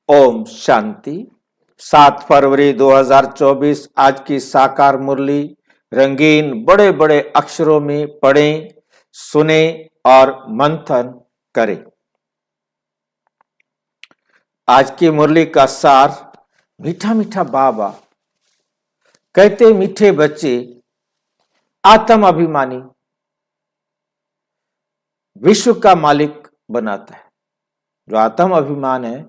ओम शांति। 7 फरवरी 2024 आज की साकार मुरली रंगीन बड़े बड़े अक्षरों में पढ़ें, सुने और मंथन करें। आज की मुरली का सार, मीठा मीठा बाबा कहते मीठे बच्चे आत्म अभिमानी विश्व का मालिक बनाता है। जो आत्म अभिमान है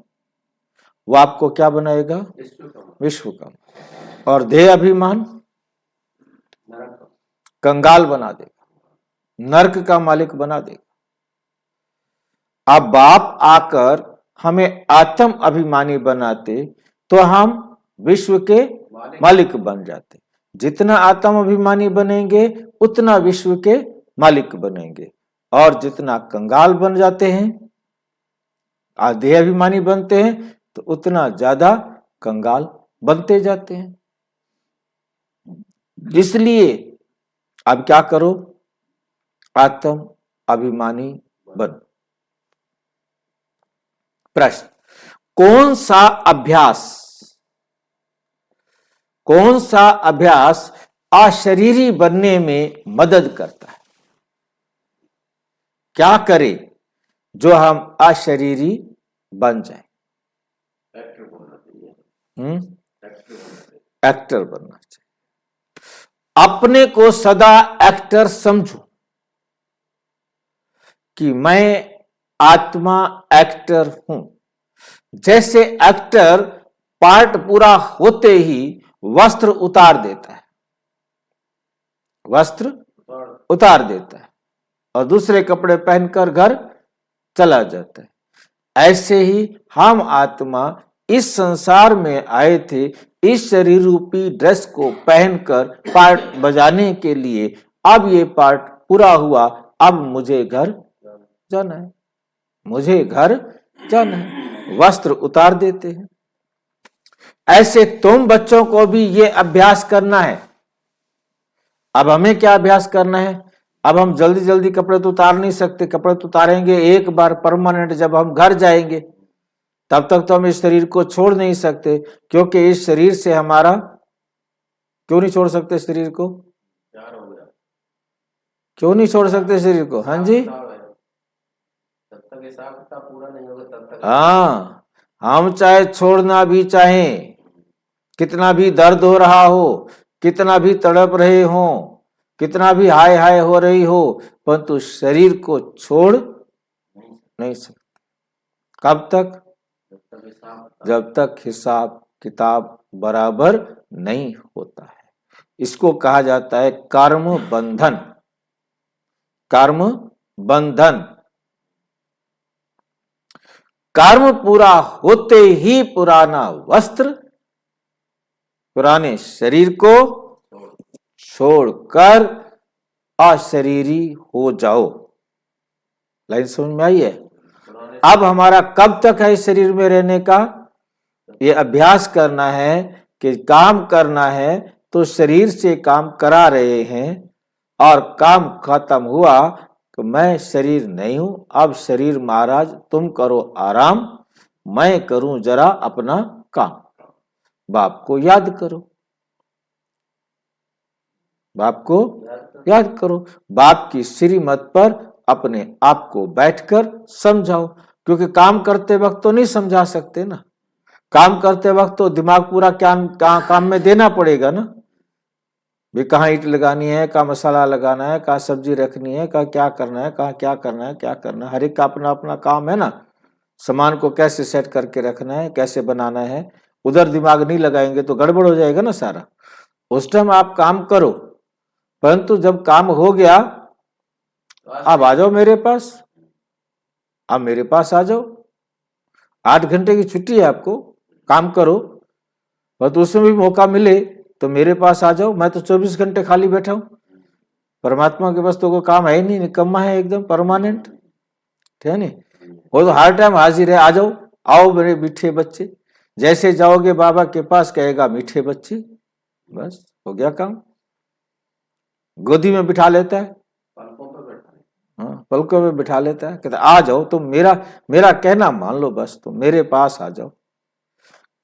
वो आपको क्या बनाएगा? विश्व का। और देह अभिमान कंगाल बना देगा, नरक का मालिक बना देगा। अब बाप आकर हमें आत्म अभिमानी बनाते तो हम विश्व के मालिक बन जाते। जितना आत्म अभिमानी बनेंगे उतना विश्व के मालिक बनेंगे, और जितना कंगाल बन जाते हैं, देह अभिमानी बनते हैं, तो उतना ज्यादा कंगाल बनते जाते हैं। इसलिए अब क्या करो? आत्म अभिमानी बनो। प्रश्न, कौन सा अभ्यास अशरीरी बनने में मदद करता है? क्या करें जो हम अशरीरी बन जाए? एक्टर बनना चाहिए। अपने को सदा एक्टर समझो कि मैं आत्मा एक्टर हूं। जैसे एक्टर पार्ट पूरा होते ही वस्त्र उतार देता है, वस्त्र उतार देता है और दूसरे कपड़े पहनकर घर चला जाता है। ऐसे ही हम आत्मा इस संसार में आए थे इस शरीर रूपी ड्रेस को पहनकर पार्ट बजाने के लिए। अब ये पार्ट पूरा हुआ, अब मुझे घर जाना है, मुझे घर जाना है। वस्त्र उतार देते हैं। ऐसे तुम बच्चों को भी ये अभ्यास करना है। अब हमें क्या अभ्यास करना है? अब हम जल्दी जल्दी कपड़े तो उतार नहीं सकते। कपड़े तो उतारेंगे एक बार परमानेंट, जब हम घर जाएंगे। तब तक तो हम इस शरीर को छोड़ नहीं सकते, क्योंकि इस शरीर से हमारा, क्यों नहीं छोड़ सकते शरीर को? क्यों नहीं छोड़ सकते शरीर को? हाँ जी, हाँ, हम चाहे छोड़ना भी चाहें, कितना भी दर्द हो रहा हो, कितना भी तड़प रहे हो, कितना भी हाय हाय हो रही हो, परंतु शरीर को छोड़ नहीं सकते। कब तक? जब तक हिसाब किताब बराबर नहीं होता है। इसको कहा जाता है कर्म बंधन। कर्म बंधन। कर्म पूरा होते ही पुराना वस्त्र, पुराने शरीर को छोड़कर अशरीरी हो जाओ। लाइन समझ में आई है? अब हमारा कब तक है इस शरीर में रहने का? ये अभ्यास करना है कि काम करना है तो शरीर से काम करा रहे हैं, और काम खत्म हुआ तो मैं शरीर नहीं हूं, अब शरीर महाराज तुम करो आराम, मैं करूं जरा अपना काम। बाप को याद करो, बाप को याद करो। बाप की श्रीमत पर अपने आप को बैठकर समझाओ, क्योंकि काम करते वक्त तो नहीं समझा सकते ना। काम करते वक्त तो दिमाग पूरा काम में देना पड़ेगा ना। भी कहाँ ईंट लगानी है, कहाँ मसाला लगाना है, कहाँ सब्जी रखनी है, कहाँ क्या करना है, कहाँ क्या करना है, क्या करना है। हर एक का अपना अपना काम है ना। सामान को कैसे सेट करके रखना है, कैसे बनाना है, उधर दिमाग नहीं लगाएंगे तो गड़बड़ हो जाएगा ना सारा। उस टाइम आप काम करो, परंतु जब काम हो गया, अब आ जाओ मेरे पास, अब मेरे पास आ जाओ। 8 घंटे की छुट्टी है आपको, काम करो, पर तो उसमें भी मौका मिले तो मेरे पास आ जाओ। मैं तो 24 घंटे खाली बैठा हूं। परमात्मा के पास तो कोई काम है ही नहीं, निकम्मा है एकदम परमानेंट, ठीक है नहीं? वो तो हर टाइम हाजिर है। आ जाओ, आओ मेरे मीठे बच्चे। जैसे जाओगे बाबा के पास कहेगा मीठे बच्चे, बस हो गया काम। गोदी में बिठा लेता है, हाँ, पलकों में बिठा लेता है, कहता आ जाओ तुम, मेरा कहना मान लो, बस तुम मेरे पास आ जाओ।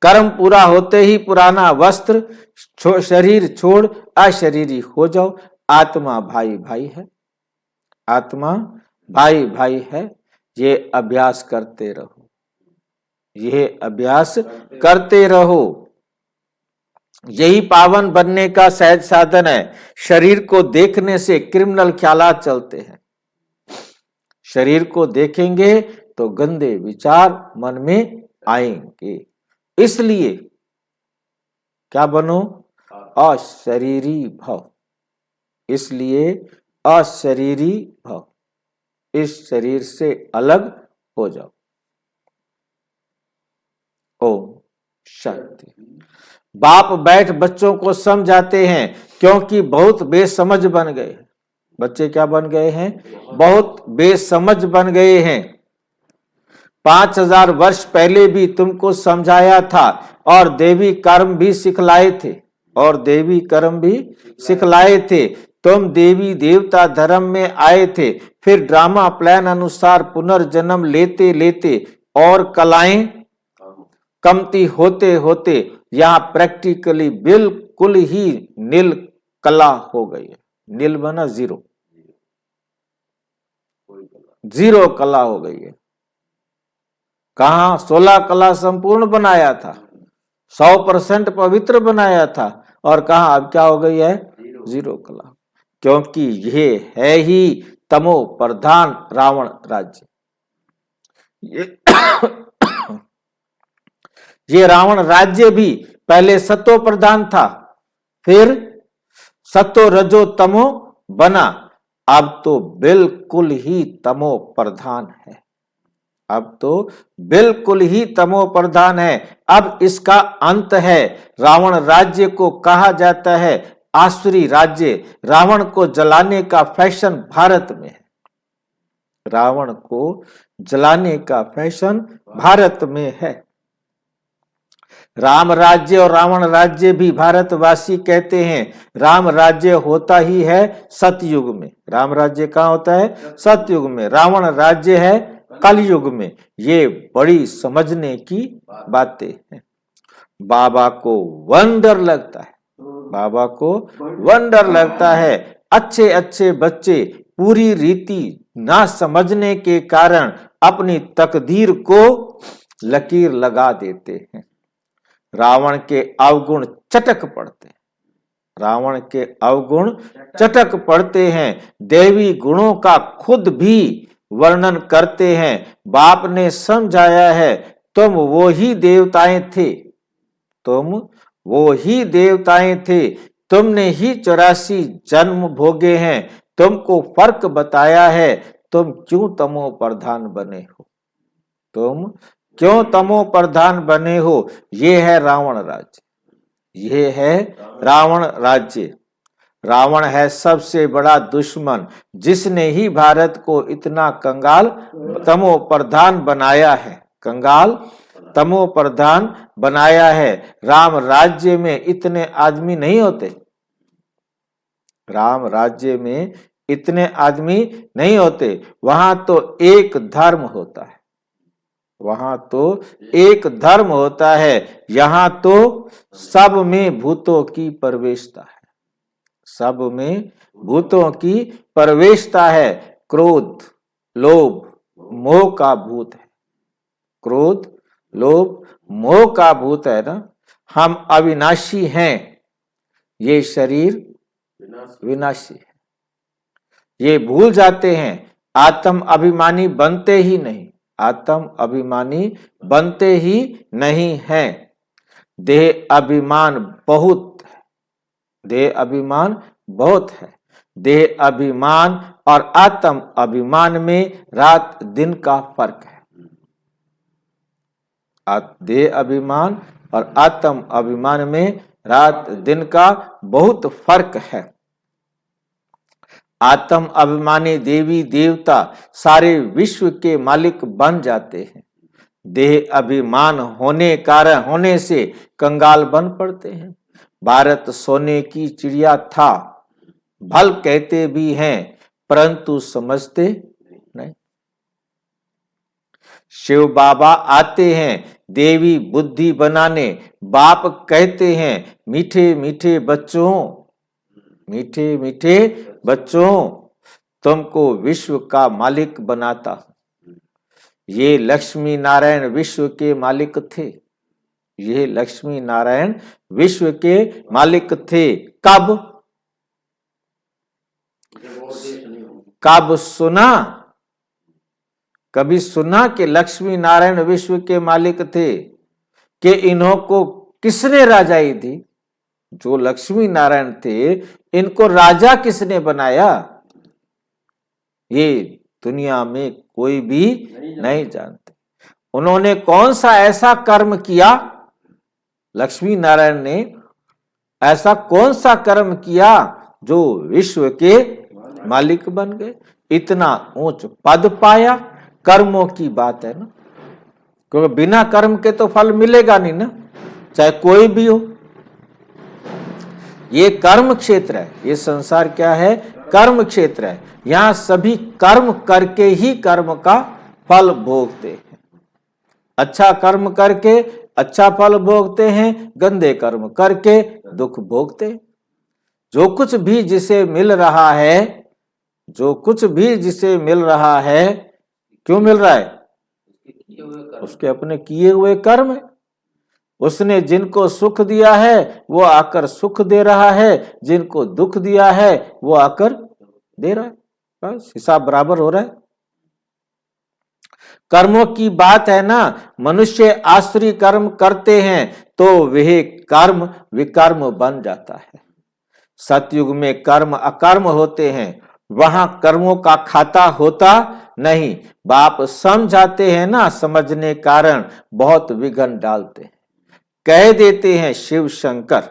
कर्म पूरा होते ही पुराना वस्त्र शरीर छोड़ अशरीरी हो जाओ। आत्मा भाई भाई है, आत्मा भाई भाई है। ये अभ्यास करते रहो, ये अभ्यास करते रहो। यही पावन बनने का सहज साधन है। शरीर को देखने से क्रिमिनल ख्यालात चलते हैं। शरीर को देखेंगे तो गंदे विचार मन में आएंगे। इसलिए क्या बनो? अशरीरी भव। इसलिए अशरीरी भव, इस शरीर से अलग हो जाओ। ओम शांति। बाप बैठ बच्चों को समझाते हैं क्योंकि बहुत बेसमझ बन गए। बच्चे क्या बन गए हैं? बहुत बेसमझ बन गए हैं। 5000 वर्ष पहले भी तुमको समझाया था और देवी कर्म भी सिखलाए थे, और देवी कर्म भी सिखलाए थे। तुम देवी देवता धर्म में आए थे, फिर ड्रामा प्लान अनुसार पुनर्जन्म लेते लेते और कलाएं कमती होते होते यहाँ प्रैक्टिकली बिल्कुल ही नील कला हो गई है। नील बना जीरो, जीरो कला हो गई है। कहा 16 कला संपूर्ण बनाया था, 100% पवित्र बनाया था, और कहा अब क्या हो गई है? जीरो कला। क्योंकि ये है ही तमो प्रधान रावण राज्य। ये रावण राज्य भी पहले सतो प्रधान था, फिर सतो रजो तमो बना, अब तो बिल्कुल ही तमो प्रधान है। अब तो बिल्कुल ही तमो प्रधान है। अब इसका अंत है। रावण राज्य को कहा जाता है आसुरी राज्य। रावण को जलाने का फैशन भारत में है। रावण को जलाने का फैशन भारत में है। राम राज्य और रावण राज्य भी भारतवासी कहते हैं। राम राज्य होता ही है सतयुग में। राम राज्य कहाँ होता है? सतयुग में। रावण राज्य है कलयुग में। ये बड़ी समझने की बातें हैं। बाबा को वंडर लगता है, बाबा को वंडर लगता है। अच्छे अच्छे बच्चे पूरी रीति ना समझने के कारण अपनी तकदीर को लकीर लगा देते हैं। रावण के अवगुण चटक पड़ते हैं, रावण के अवगुण चटक पड़ते हैं। देवी गुणों का खुद भी वर्णन करते हैं। बाप ने समझाया है तुम वो ही देवताएं थे, तुम वो ही देवताएं थे। तुमने ही 84 जन्म भोगे हैं। तुमको फर्क बताया है। तुम क्यों तमो प्रधान बने हो? तुम क्यों तमो प्रधान बने हो? ये है रावण राज्य, ये है रावण राज्य। रावण है सबसे बड़ा दुश्मन, जिसने ही भारत को इतना कंगाल तमो प्रधान बनाया है। कंगाल तमो प्रधान बनाया है। राम राज्य में इतने आदमी नहीं होते, राम राज्य में इतने आदमी नहीं होते। वहां तो एक धर्म होता है, वहां तो एक धर्म होता है। यहां तो सब में भूतों की प्रवेशता है, सब में भूतों की प्रवेशता है। क्रोध लोभ मोह का भूत है, क्रोध लोभ मोह का भूत है ना। हम अविनाशी हैं, ये शरीर विनाशी है। ये भूल जाते हैं। आत्म अभिमानी बनते ही नहीं, आत्म अभिमानी बनते ही नहीं हैं। देह अभिमान बहुत है, देह अभिमान बहुत है। देह अभिमान और आत्म अभिमान में रात दिन का फर्क है। देह अभिमान और आत्म अभिमान में रात दिन का बहुत फर्क है। आत्म अभिमानी देवी देवता सारे विश्व के मालिक बन जाते हैं। देह अभिमान होने से कंगाल बन पड़ते हैं। भारत सोने की चिड़िया था, भल कहते भी हैं, परंतु समझते नहीं। शिव बाबा आते हैं देवी बुद्धि बनाने, बाप कहते हैं मीठे मीठे बच्चों, मीठे मीठे बच्चों तुमको विश्व का मालिक बनाता हूं। ये लक्ष्मी नारायण विश्व के मालिक थे, ये लक्ष्मी नारायण विश्व के मालिक थे। कब? कब सुना? कभी सुना कि लक्ष्मी नारायण विश्व के मालिक थे? कि इन्हों को किसने राजाई दी? जो लक्ष्मी नारायण थे इनको राजा किसने बनाया? ये दुनिया में कोई भी नहीं जानते। उन्होंने कौन सा ऐसा कर्म किया, लक्ष्मी नारायण ने ऐसा कौन सा कर्म किया जो विश्व के मालिक बन गए, इतना ऊंच पद पाया? कर्मों की बात है ना, क्योंकि बिना कर्म के तो फल मिलेगा नहीं ना, चाहे कोई भी हो। ये कर्म क्षेत्र है, ये संसार क्या है? कर्म क्षेत्र है। यहां सभी कर्म करके ही कर्म का फल भोगते हैं। अच्छा कर्म करके अच्छा फल भोगते हैं, गंदे कर्म करके दुख भोगते हैं। जो कुछ भी जिसे मिल रहा है, जो कुछ भी जिसे मिल रहा है, क्यों मिल रहा है? उसके अपने किए हुए कर्म है। उसने जिनको सुख दिया है वो आकर सुख दे रहा है, जिनको दुख दिया है वो आकर दे रहा है, बस हिसाब बराबर हो रहा है। कर्मों की बात है ना। मनुष्य आश्री कर्म करते हैं तो वह कर्म विकर्म बन जाता है। सतयुग में कर्म अकर्म होते हैं, वहां कर्मों का खाता होता नहीं। बाप समझाते हैं ना, समझने कारण बहुत विघ्न डालते हैं। कह देते हैं शिव शंकर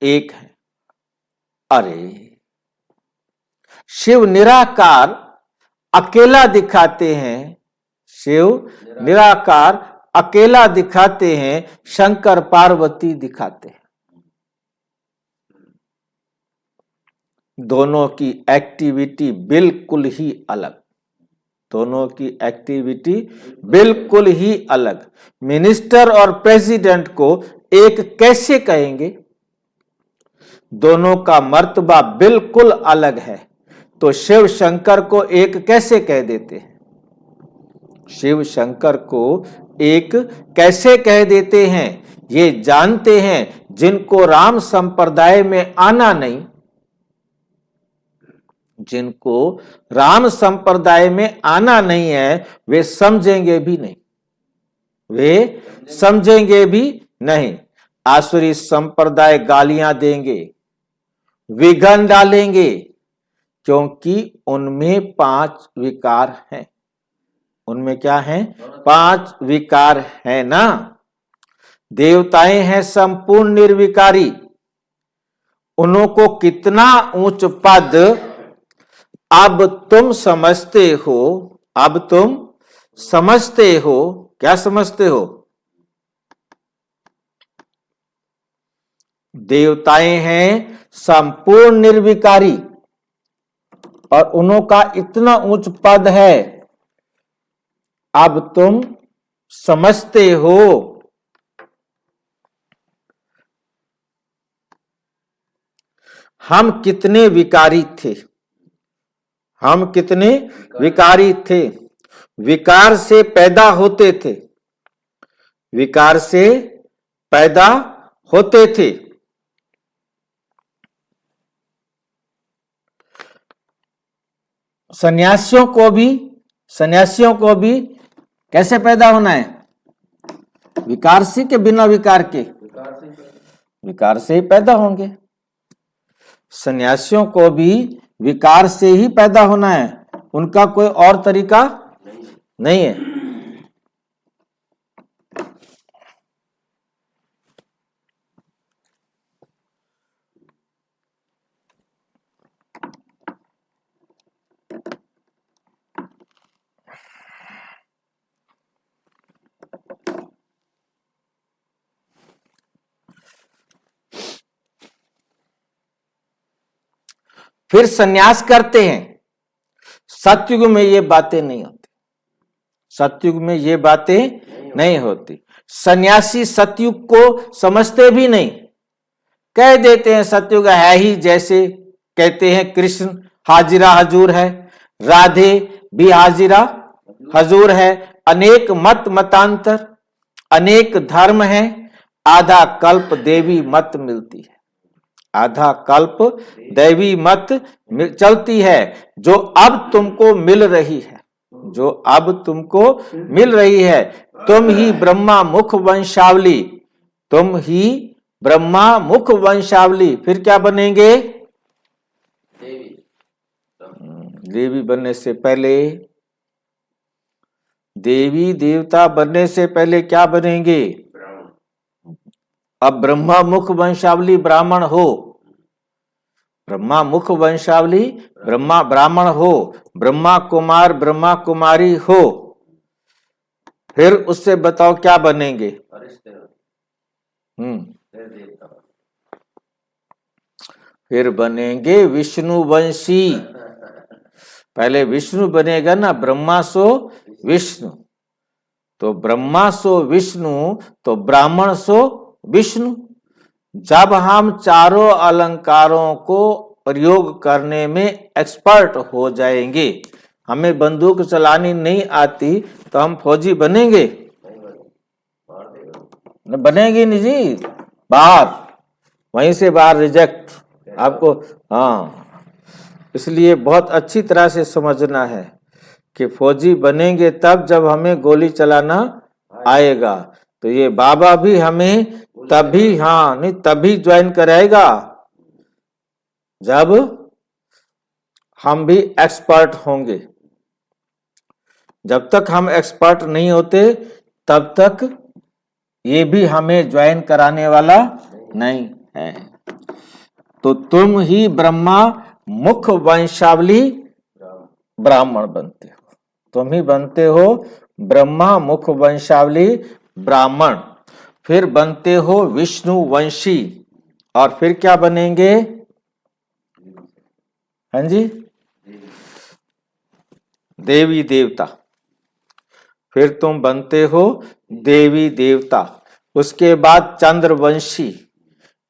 एक है। अरे शिव निराकार अकेला दिखाते हैं, शिव निराकार अकेला दिखाते हैं, शंकर पार्वती दिखाते हैं। दोनों की एक्टिविटी बिल्कुल ही अलग, दोनों की एक्टिविटी बिल्कुल ही अलग। मिनिस्टर और प्रेसिडेंट को एक कैसे कहेंगे? दोनों का मर्तबा बिल्कुल अलग है, तो शिव शंकर को एक कैसे कह देते हैं? शिव शंकर को एक कैसे कह देते हैं? ये जानते हैं जिनको राम संप्रदाय में आना नहीं, जिनको राम संप्रदाय में आना नहीं है वे समझेंगे भी नहीं, वे समझेंगे भी नहीं। आसुरी संप्रदाय गालियां देंगे, विघन डालेंगे, क्योंकि उनमें 5 विकार हैं। उनमें क्या है? 5 विकार है ना। देवताएं हैं संपूर्ण निर्विकारी, उन्हों को कितना उच्च पद अब तुम समझते हो, अब तुम समझते हो। क्या समझते हो? देवताएं हैं संपूर्ण निर्विकारी और उन्हों का इतना उच्च पद है, अब तुम समझते हो। हम कितने विकारी थे, हम कितने विकारी थे। विकार से पैदा होते थे, विकार से पैदा होते थे। सन्यासियों को भी कैसे पैदा होना है? विकार से के बिना विकार के? विकार से ही पैदा होंगे। सन्यासियों को भी विकार से ही पैदा होना है, उनका कोई और तरीका नहीं है। फिर सन्यास करते हैं। सतयुग में ये बातें नहीं होती। सतयुग में ये बातें नहीं होती। सन्यासी सतयुग को समझते भी नहीं, कह देते हैं सतयुग है ही, जैसे कहते हैं कृष्ण हाजिरा हजूर है, राधे भी हाजिरा हजूर है, अनेक मत मतांतर, अनेक धर्म है, आधा कल्प देवी मत मिलती है, आधा कल्प दैवी मत चलती है, जो अब तुमको मिल रही है, जो अब तुमको मिल रही है। तुम ही ब्रह्मा मुख वंशावली, तुम ही ब्रह्मा मुख वंशावली, फिर क्या बनेंगे? देवी बनने से पहले, देवी देवता बनने से पहले क्या बनेंगे? अब ब्रह्मा मुख वंशावली ब्राह्मण हो, ब्रह्मा मुख वंशावली ब्रह्मा ब्राह्मण हो, ब्रह्मा कुमार ब्रह्मा कुमारी हो, फिर उससे बताओ क्या बनेंगे? फिर बनेंगे विष्णु वंशी। पहले विष्णु बनेगा ना, ब्रह्मा सो विष्णु, तो ब्रह्मा सो विष्णु तो ब्राह्मण सो विष्णु। जब हम चारों अलंकारों को प्रयोग करने में एक्सपर्ट हो जाएंगे, हमें बंदूक चलानी नहीं आती तो हम फौजी बनेंगे? बनेंगे नहीं जी, बाहर, वहीं से बाहर रिजेक्ट आपको। हाँ, इसलिए बहुत अच्छी तरह से समझना है कि फौजी बनेंगे तब जब हमें गोली चलाना आएगा। तो ये बाबा भी हमें तभी, हाँ नहीं, तभी ज्वाइन कराएगा जब हम भी एक्सपर्ट होंगे। जब तक हम एक्सपर्ट नहीं होते तब तक ये भी हमें ज्वाइन कराने वाला नहीं है। तो तुम ही ब्रह्मा मुख वंशावली ब्राह्मण बनते हो, तुम ही बनते हो ब्रह्मा मुख वंशावली ब्राह्मण, फिर बनते हो विष्णु वंशी, और फिर क्या बनेंगे? हाँ जी, देवी देवता, फिर तुम बनते हो देवी देवता। उसके बाद चंद्रवंशी,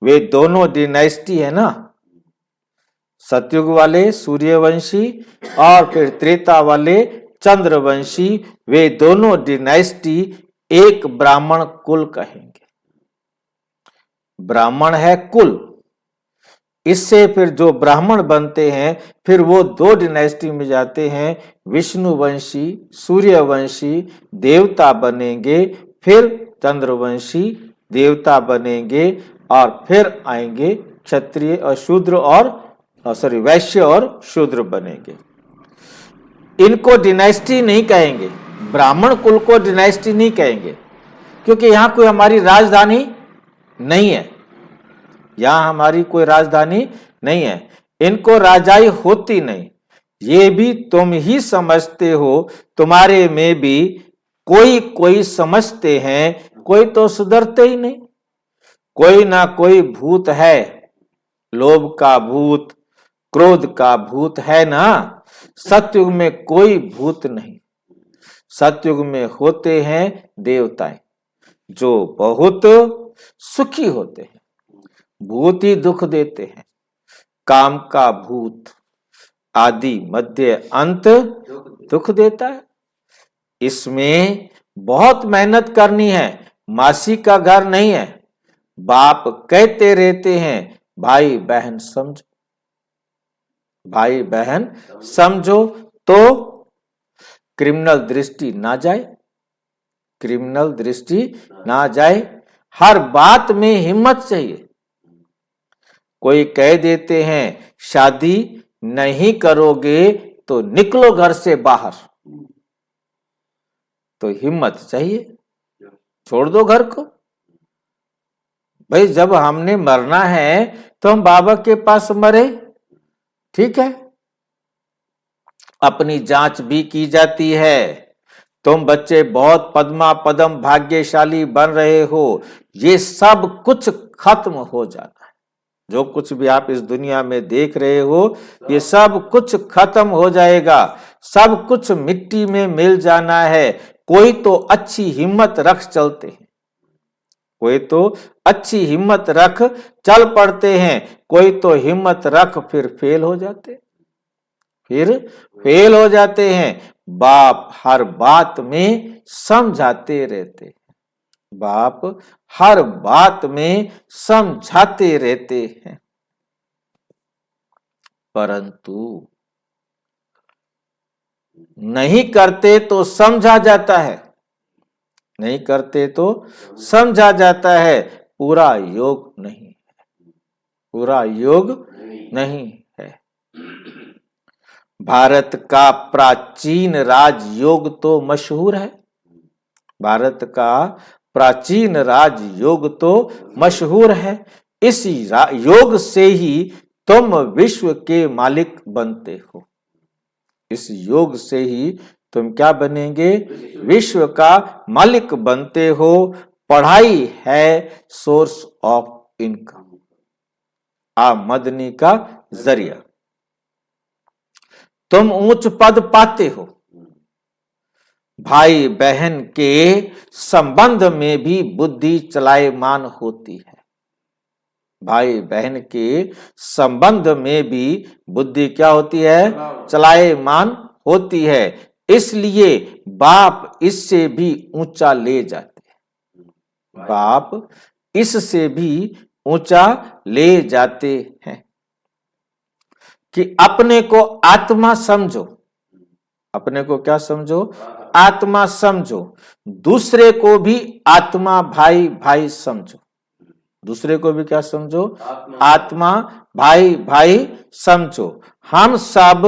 वे दोनों डिनाइस्टी है ना, सतयुग वाले सूर्यवंशी और फिर त्रेता वाले चंद्रवंशी, वे दोनों डिनाइस्टी एक ब्राह्मण कुल कहेंगे। ब्राह्मण है कुल, इससे फिर जो ब्राह्मण बनते हैं फिर वो दो डिनाइस्टी में जाते हैं, विष्णुवंशी सूर्यवंशी देवता बनेंगे, फिर चंद्रवंशी देवता बनेंगे, और फिर आएंगे क्षत्रिय और शूद्र और सॉरी वैश्य और शूद्र बनेंगे। इनको डिनाइस्टी नहीं कहेंगे, ब्राह्मण कुल को डिनाइस्टी नहीं कहेंगे, क्योंकि यहां कोई हमारी राजधानी नहीं है, यहां हमारी कोई राजधानी नहीं है, इनको राजाई होती नहीं। ये भी तुम ही समझते हो, तुम्हारे में भी कोई कोई समझते हैं, कोई तो सुधरते ही नहीं। कोई ना कोई भूत है, लोभ का भूत, क्रोध का भूत है ना। सतयुग में कोई भूत नहीं, सतयुग में होते हैं देवताएं, जो बहुत सुखी होते हैं। भूत ही दुख देते हैं, काम का भूत आदि मध्य अंत दुख देता है। इसमें बहुत मेहनत करनी है, मासी का घर नहीं है। बाप कहते रहते हैं भाई बहन समझो, भाई बहन समझो, तो क्रिमिनल दृष्टि ना जाए, क्रिमिनल दृष्टि ना जाए। हर बात में हिम्मत चाहिए। कोई कह देते हैं शादी नहीं करोगे तो निकलो घर से बाहर, तो हिम्मत चाहिए, छोड़ दो घर को। भाई जब हमने मरना है तो हम बाबा के पास मरे, ठीक है, अपनी जांच भी की जाती है। तुम बच्चे बहुत पद्मा पदम भाग्यशाली बन रहे हो, ये सब कुछ खत्म हो जाना है। जो कुछ भी आप इस दुनिया में देख रहे हो ये सब कुछ खत्म हो जाएगा, सब कुछ मिट्टी में मिल जाना है। कोई तो अच्छी हिम्मत रख चलते हैं, कोई तो अच्छी हिम्मत रख चल पड़ते हैं, कोई तो हिम्मत रख फिर फेल हो जाते हैं। बाप हर बात में समझाते रहते हैं, बाप हर बात में समझाते रहते हैं, परंतु नहीं करते तो समझा जाता है, नहीं करते तो समझा जाता है, पूरा योग नहीं है, पूरा योग नहीं है। भारत का प्राचीन राजयोग तो मशहूर है, भारत का प्राचीन राजयोग तो मशहूर है। इस योग से ही तुम विश्व के मालिक बनते हो, इस योग से ही तुम क्या बनेंगे, विश्व का मालिक बनते हो। पढ़ाई है सोर्स ऑफ इनकम, आमदनी का जरिया। तुम उच्च पद पाते हो, भाई बहन के संबंध में भी बुद्धि चलायमान होती है, भाई बहन के संबंध में भी बुद्धि क्या होती है, चलायमान होती है। इसलिए बाप इससे भी ऊंचा ले जाते हैं, बाप इससे भी ऊंचा ले जाते हैं कि अपने को आत्मा समझो, अपने को क्या समझो, आत्मा समझो, दूसरे को भी आत्मा भाई भाई समझो, दूसरे को भी क्या समझो, आत्मा भाई भाई समझो। हम सब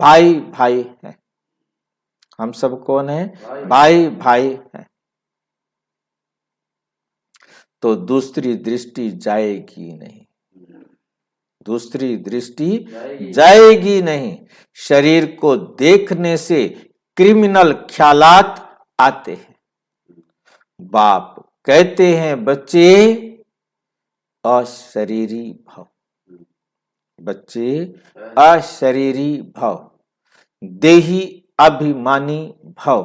भाई भाई हैं, हम सब कौन है, भाई भाई हैं। तो दूसरी दृष्टि जाएगी नहीं, दूसरी दृष्टि जाएगी नहीं। शरीर को देखने से क्रिमिनल ख्यालात आते हैं। बाप कहते हैं बच्चे अशरीरी भव, बच्चे अशरीरी भव, देही अभिमानी भव,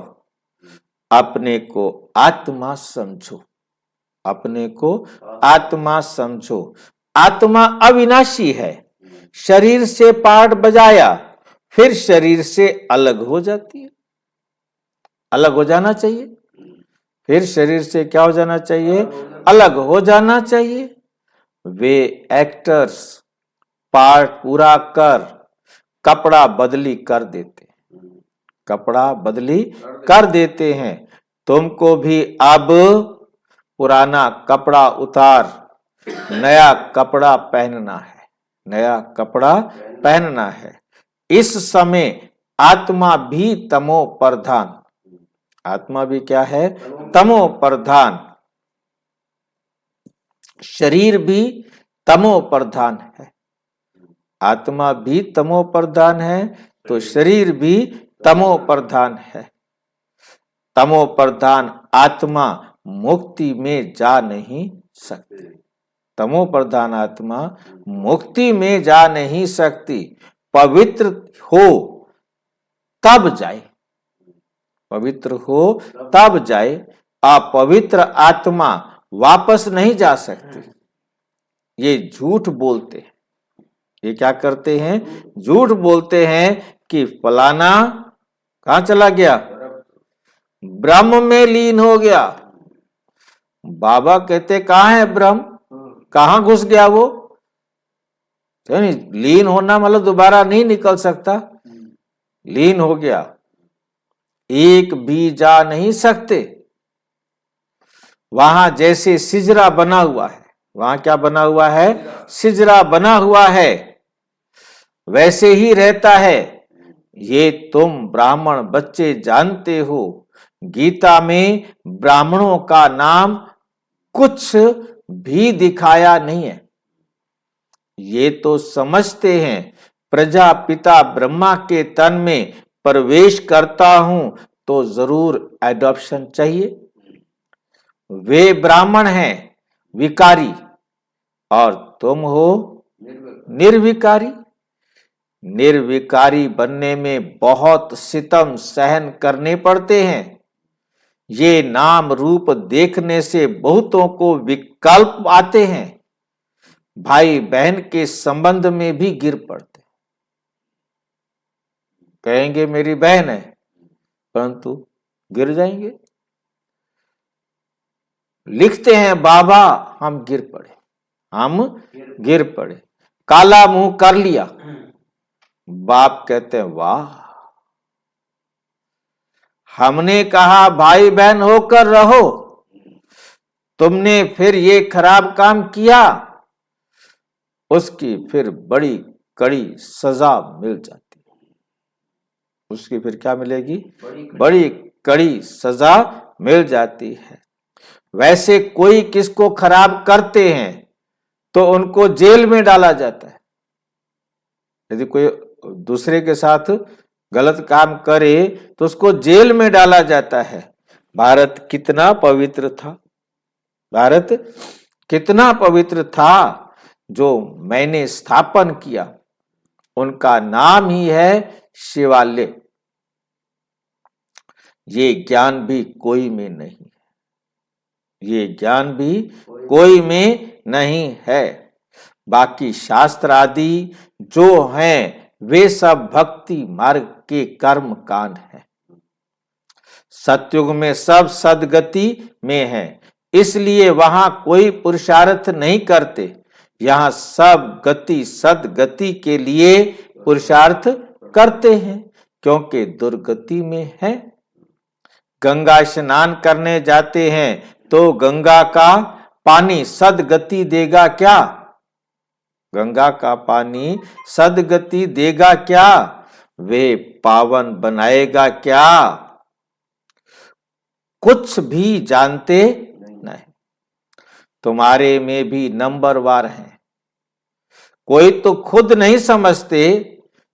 अपने को आत्मा समझो, अपने को आत्मा समझो। आत्मा अविनाशी है, शरीर से पार्ट बजाया फिर शरीर से अलग हो जाती है, अलग हो जाना चाहिए, फिर शरीर से क्या हो जाना चाहिए, अलग हो जाना चाहिए। वे एक्टर्स पार्ट पूरा कर कपड़ा बदली कर देते हैं, कपड़ा बदली कर देते हैं। तुमको भी अब पुराना कपड़ा उतार नया कपड़ा पहनना है, नया कपड़ा पहनना है। इस समय आत्मा भी तमो प्रधान, आत्मा भी क्या है, तमो प्रधान, शरीर भी तमो प्रधान है। आत्मा भी तमो प्रधान है तो शरीर भी तमो प्रधान है। तमो प्रधान आत्मा मुक्ति में जा नहीं सकती, तमो प्रधान आत्मा मुक्ति में जा नहीं सकती। पवित्र हो तब जाए, पवित्र हो तब जाए, अपवित्र आत्मा वापस नहीं जा सकती। ये झूठ बोलते हैं, ये क्या करते हैं, झूठ बोलते हैं कि फलाना कहां चला गया, ब्रह्म में लीन हो गया। बाबा कहते कहां है ब्रह्म, कहां घुस गया वो, नहीं लीन होना मतलब दोबारा नहीं निकल सकता, लीन हो गया, एक भी जा नहीं सकते। वहां जैसे सिजरा बना हुआ है, वहां क्या बना हुआ है, सिजरा बना हुआ है, वैसे ही रहता है। ये तुम ब्राह्मण बच्चे जानते हो, गीता में ब्राह्मणों का नाम कुछ भी दिखाया नहीं है। ये तो समझते हैं प्रजापिता ब्रह्मा के तन में प्रवेश करता हूं तो जरूर एडॉप्शन चाहिए। वे ब्राह्मण हैं विकारी और तुम हो निर्विकारी। निर्विकारी बनने में बहुत सितम सहन करने पड़ते हैं, ये नाम रूप देखने से बहुतों को विकल्प आते हैं, भाई बहन के संबंध में भी गिर पड़ते, कहेंगे मेरी बहन है, परंतु गिर जाएंगे। लिखते हैं बाबा हम गिर पड़े, हम गिर पड़े, काला मुंह कर लिया। बाप कहते हैं वाह, हमने कहा भाई बहन होकर रहो, तुमने फिर ये खराब काम किया, उसकी फिर बड़ी कड़ी सजा मिल जाती है। उसकी फिर क्या मिलेगी? बड़ी कड़ी सजा मिल जाती है। वैसे कोई किसको खराब करते हैं तो उनको जेल में डाला जाता है। यदि कोई दूसरे के साथ गलत काम करे तो उसको जेल में डाला जाता है। भारत कितना पवित्र था, भारत कितना पवित्र था, जो मैंने स्थापन किया उनका नाम ही है शिवालय। ये ज्ञान भी कोई में नहीं है, ये ज्ञान भी कोई में नहीं है। बाकी शास्त्र आदि जो हैं वे सब भक्ति मार्ग के कर्म कांड हैं। सतयुग में सब सदगति में है, इसलिए वहां कोई पुरुषार्थ नहीं करते। यहाँ सब गति सदगति के लिए पुरुषार्थ करते हैं, क्योंकि दुर्गति में है। गंगा स्नान करने जाते हैं तो गंगा का पानी सदगति देगा क्या? गंगा का पानी सदगति देगा क्या? वे पावन बनाएगा क्या? कुछ भी जानते नहीं। तुम्हारे में भी नंबरवार हैं। कोई तो खुद नहीं समझते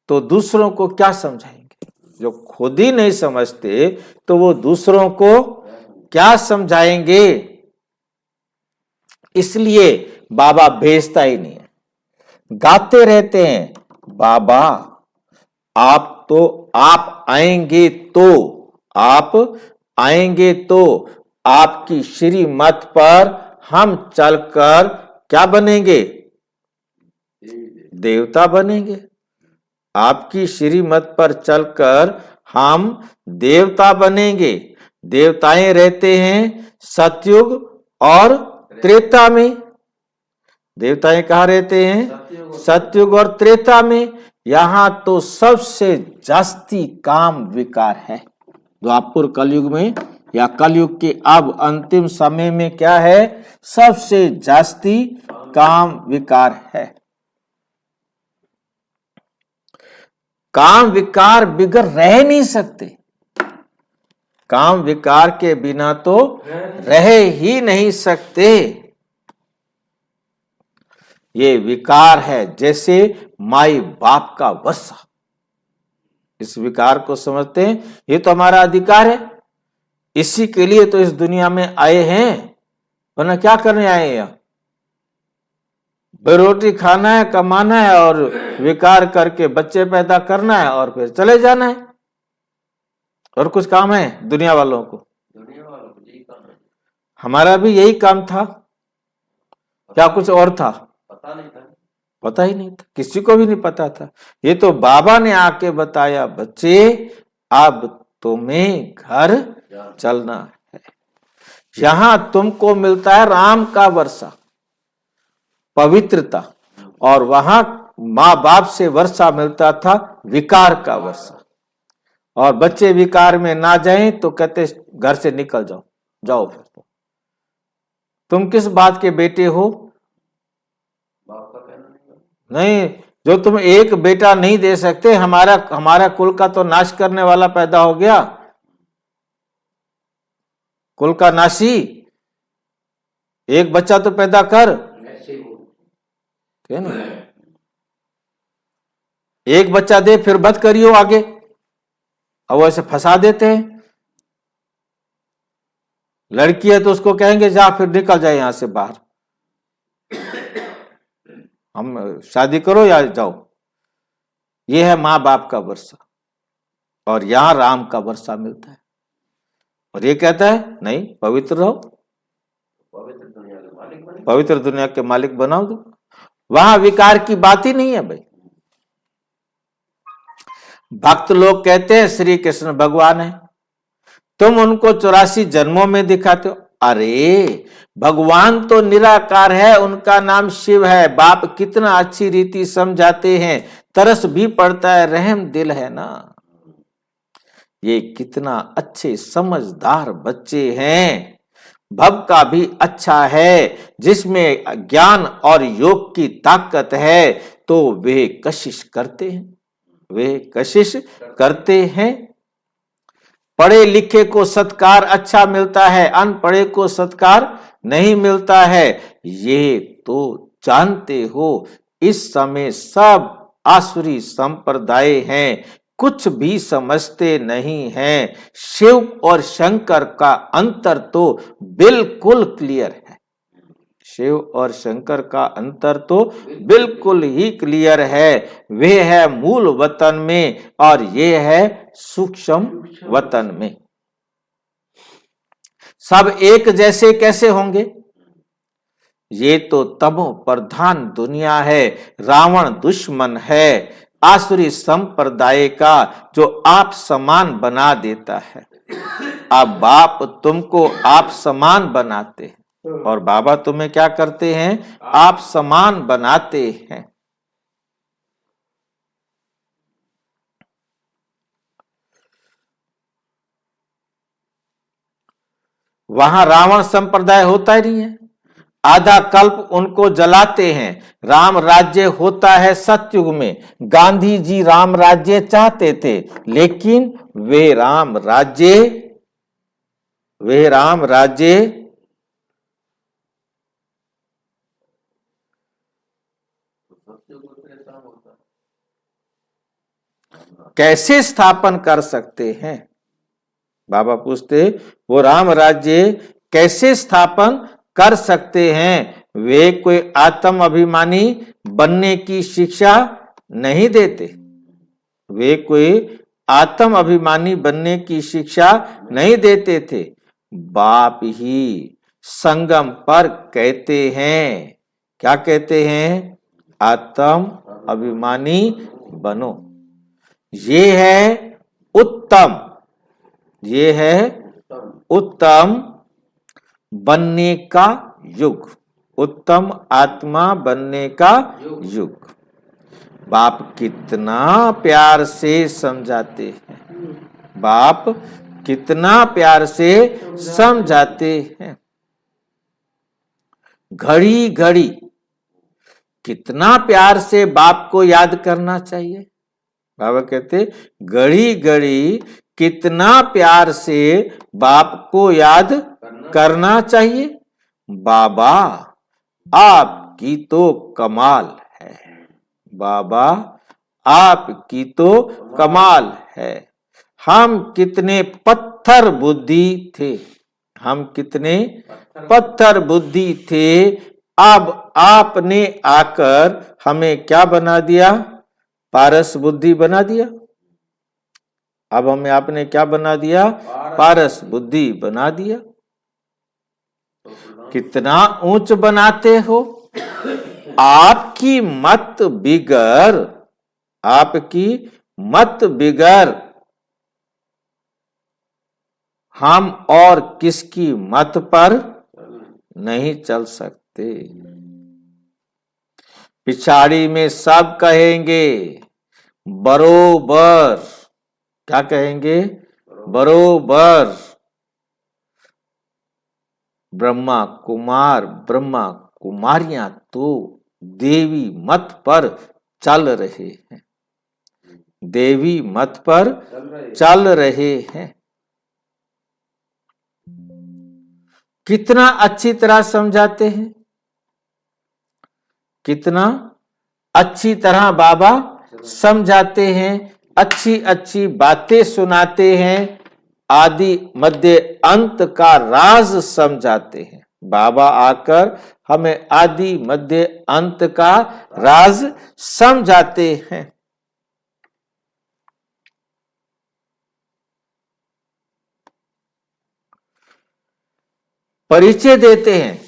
तो दूसरों को क्या समझाएंगे? जो खुद ही नहीं समझते तो वो दूसरों को क्या समझाएंगे? इसलिए बाबा भेजता ही नहीं है। गाते रहते हैं बाबा आप आएंगे तो, आप आएंगे तो आपकी श्रीमत पर हम चलकर क्या बनेंगे? देवता बनेंगे। आपकी श्रीमत पर चलकर हम देवता बनेंगे। देवताएं रहते हैं सतयुग और त्रेता में। देवताएं कहाँ रहते हैं? सतयुग और त्रेता में। यहां तो सबसे जास्ती काम विकार है। द्वापर कलयुग में या कलयुग के अब अंतिम समय में क्या है? सबसे जास्ती काम विकार है। काम विकार बिगर रह नहीं सकते। काम विकार के बिना तो रह ही नहीं सकते। ये विकार है जैसे माई बाप का वर्षा। इस विकार को समझते हैं, ये तो हमारा अधिकार है, इसी के लिए तो इस दुनिया में आए हैं, वरना क्या करने आए हैं? रोटी खाना है, कमाना है और विकार करके बच्चे पैदा करना है और फिर चले जाना है। और कुछ काम है दुनिया वालों को? यही काम है। हमारा भी यही काम था क्या कुछ और था? पता नहीं था, पता ही नहीं था, किसी को भी नहीं पता था। ये तो बाबा ने आके बताया, बच्चे अब तुम्हें घर चलना है। यहां तुमको मिलता है राम का वर्षा, पवित्रता, और वहां माँ बाप से वर्षा मिलता था विकार का वर्षा। और बच्चे विकार में ना जाएं तो कहते घर से निकल जाओ, जाओ फिर तुम किस बात के बेटे हो? बाप का कहना नहीं। जो तुम एक बेटा नहीं दे सकते, हमारा कुल का तो नाश करने वाला पैदा हो गया, कुल का नाशी। एक बच्चा तो पैदा कर, क्या ना? एक बच्चा दे फिर बद करियो आगे। अब ऐसे फंसा देते हैं। लड़की है तो उसको कहेंगे जा फिर निकल जाए यहां से बाहर, हम शादी करो या जाओ। यह है माँ बाप का वर्षा। और यहां राम का वर्षा मिलता है। और ये कहता है नहीं, पवित्र रहो, पवित्र दुनिया के मालिक बनाओ दो। वहां विकार की बात ही नहीं है भाई। भक्त लोग कहते हैं श्री कृष्ण भगवान है, तुम उनको 84 जन्मों में दिखाते हो। अरे भगवान तो निराकार है, उनका नाम शिव है। बाप कितना अच्छी रीति समझाते हैं, तरस भी पड़ता है, रहम दिल है ना। ये कितना अच्छे समझदार बच्चे हैं। भव का भी अच्छा है, जिसमें ज्ञान और योग की ताकत है, तो वे कशिश करते हैं, वे कशिश करते हैं। पढ़े लिखे को सत्कार अच्छा मिलता है, अनपढ़े को सत्कार नहीं मिलता है। ये तो जानते हो, इस समय सब आसुरी संप्रदाय हैं, कुछ भी समझते नहीं हैं। शिव और शंकर का अंतर तो बिल्कुल क्लियर है। शिव और शंकर का अंतर तो बिल्कुल ही क्लियर है। वे है मूल वतन में और ये है सूक्ष्म वतन में। सब एक जैसे कैसे होंगे? ये तो तमो प्रधान दुनिया है, रावण दुश्मन है आसुरी संप्रदाय का, जो आप समान बना देता है। अब बाप तुमको आप समान बनाते हैं और बाबा तुम्हें क्या करते हैं? आप समान बनाते हैं। वहां रावण संप्रदाय होता ही नहीं है, आधा कल्प उनको जलाते हैं। राम राज्य होता है सतयुग में। गांधी जी राम राज्य चाहते थे, लेकिन वे राम राज्य कैसे स्थापन कर सकते हैं? बाबा पूछते, वो राम राज्य कैसे स्थापन कर सकते हैं? वे कोई आत्म अभिमानी बनने की शिक्षा नहीं देते। वे कोई आत्म अभिमानी बनने की शिक्षा नहीं देते थे। बाप ही संगम पर कहते हैं, क्या कहते हैं? आत्म अभिमानी बनो। ये है उत्तम, ये है उत्तम बनने का युग, उत्तम आत्मा बनने का युग। बाप कितना प्यार से समझाते हैं, बाप कितना प्यार से समझाते हैं। घड़ी घड़ी कितना प्यार से बाप को याद करना चाहिए। बाबा कहते, घड़ी घड़ी कितना प्यार से बाप को याद करना चाहिए। बाबा आपकी तो कमाल है, बाबा आपकी तो कमाल है। हम कितने पत्थर बुद्धि थे, हम कितने पत्थर बुद्धि थे, अब आपने आकर हमें क्या बना दिया? पारस बुद्धि बना दिया। अब हमें आपने क्या बना दिया? पारस बुद्धि बना दिया। कितना ऊंच बनाते हो। आपकी मत बिगर, आपकी मत बिगर हम और किसकी मत पर नहीं चल सकते। पिछाड़ी में सब कहेंगे बरोबर, क्या कहेंगे? बरोबर। ब्रह्मा कुमार, ब्रह्मा कुमारियां तो देवी मत पर चल रहे हैं, देवी मत पर चल रहे हैं। कितना अच्छी तरह समझाते हैं, कितना अच्छी तरह बाबा समझाते हैं, अच्छी अच्छी बातें सुनाते हैं, आदि मध्य अंत का राज समझाते हैं। बाबा आकर हमें आदि मध्य अंत का राज समझाते हैं। परिचय देते हैं,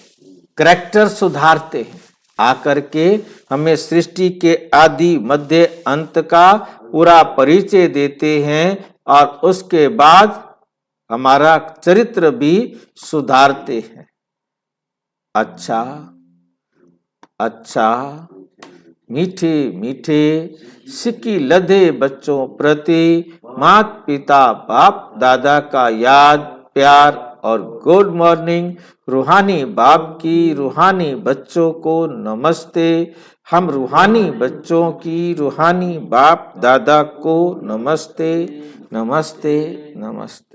करैक्टर सुधारते हैं, आकर के हमें सृष्टि के आदि मध्य अंत का पूरा परिचय देते हैं और उसके बाद हमारा चरित्र भी सुधारते हैं। अच्छा अच्छा मीठे मीठे सिक्की लदे बच्चों प्रति माता पिता बाप दादा का याद प्यार और गुड मॉर्निंग। रूहानी बाप की रूहानी बच्चों को नमस्ते। हम रूहानी बच्चों की रूहानी बाप दादा को नमस्ते नमस्ते नमस्ते।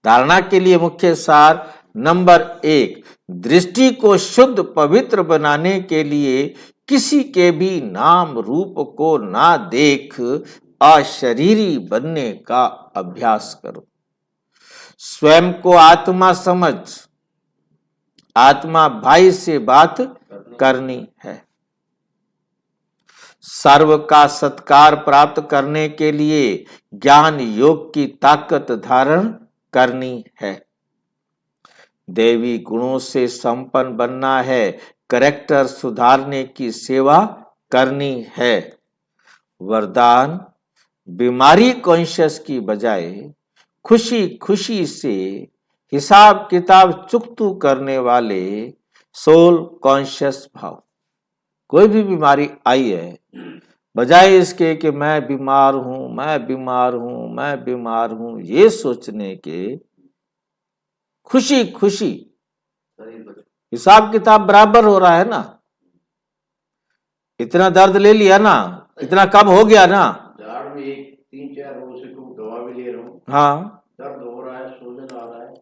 धारणा के लिए मुख्य सार नंबर 1, दृष्टि को शुद्ध पवित्र बनाने के लिए किसी के भी नाम रूप को ना देख अशरीरी बनने का अभ्यास करो। स्वयं को आत्मा समझ, आत्मा भाई से बात करनी है। सर्व का सत्कार प्राप्त करने के लिए ज्ञान योग की ताकत धारण करनी है। देवी गुणों से संपन्न बनना है, करैक्टर सुधारने की सेवा करनी है। वरदान, बीमारी कॉन्शियस की बजाय खुशी खुशी से हिसाब किताब चुकतू करने वाले सोल कॉन्शियस भाव। कोई भी बीमारी आई है, बजाय इसके कि मैं बीमार हूं मैं बीमार हूं मैं बीमार हूं, ये सोचने के खुशी खुशी हिसाब किताब बराबर हो रहा है ना। इतना दर्द ले लिया ना, इतना कम हो गया ना। झाड़ में 3-4 रोज से दवा भी ले रहा हूँ, हाँ दर्द हो रहा है, सूजन आ रहा है,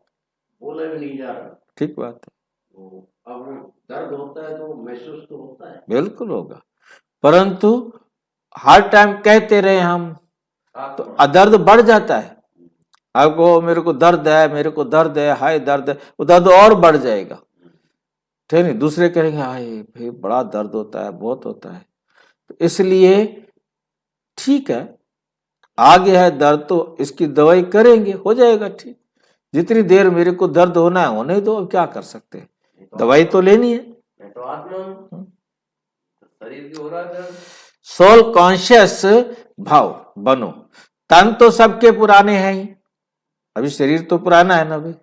बोला भी नहीं जा रहा। ठीक बात है। तो अब दर्द होता है तो महसूस तो होता है, बिल्कुल होगा, परंतु हर टाइम कहते रहे हम तो दर्द बढ़ जाता है। आपको मेरे को दर्द है मेरे को दर्द है, हाय दर्द है, वो दर्द और बढ़ जाएगा। ठीक नहीं, दूसरे कहेंगे हाय भाई बड़ा दर्द होता है बहुत होता है। तो इसलिए ठीक है, आ गया है दर्द तो इसकी दवाई करेंगे, हो जाएगा ठीक। जितनी देर मेरे को दर्द होना है होने दो, अब क्या कर सकते हैं, दवाई तो लेनी है। तो आत्मा शरीर की हो रहा है। सोल कॉन्शियस भाव बनो। तन तो सबके पुराने हैं ही, अभी शरीर तो पुराना है ना भाई।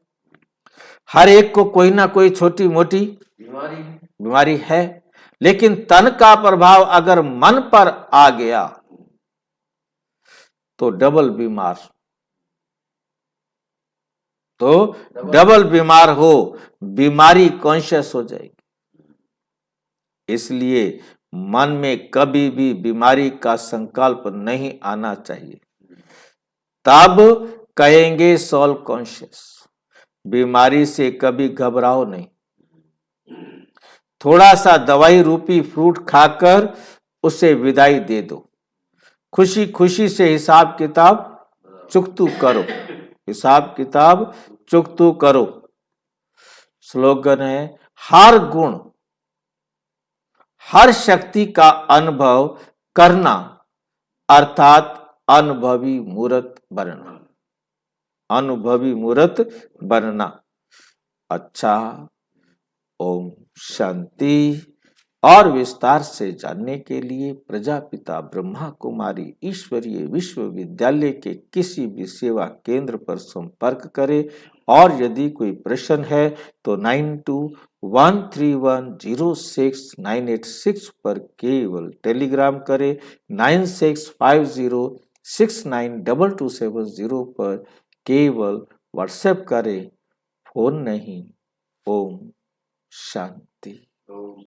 हर एक को कोई ना कोई छोटी मोटी बीमारी है, लेकिन तन का प्रभाव अगर मन पर आ गया तो डबल बीमार, तो डबल बीमार हो, बीमारी कॉन्शियस हो जाएगी। इसलिए मन में कभी भी बीमारी का संकल्प नहीं आना चाहिए, तब कहेंगे सोल कॉन्शियस। बीमारी से कभी घबराओ नहीं, थोड़ा सा दवाई रूपी फ्रूट खाकर उसे विदाई दे दो। खुशी खुशी से हिसाब किताब चुकतू करो, हिसाब किताब चुकतू करो। स्लोगन है, हर गुण हर शक्ति का अनुभव करना अर्थात अनुभवी मूर्त बनना, अनुभवी मूर्त बनना। अच्छा, ओम शांति। और विस्तार से जानने के लिए प्रजापिता ब्रह्मा कुमारी ईश्वरीय विश्वविद्यालय के किसी भी सेवा केंद्र पर संपर्क करें। और यदि कोई प्रश्न है तो 9213106986 पर केवल टेलीग्राम करें, 9650692270 पर केवल व्हाट्सएप करें, फोन नहीं। ओम शांति।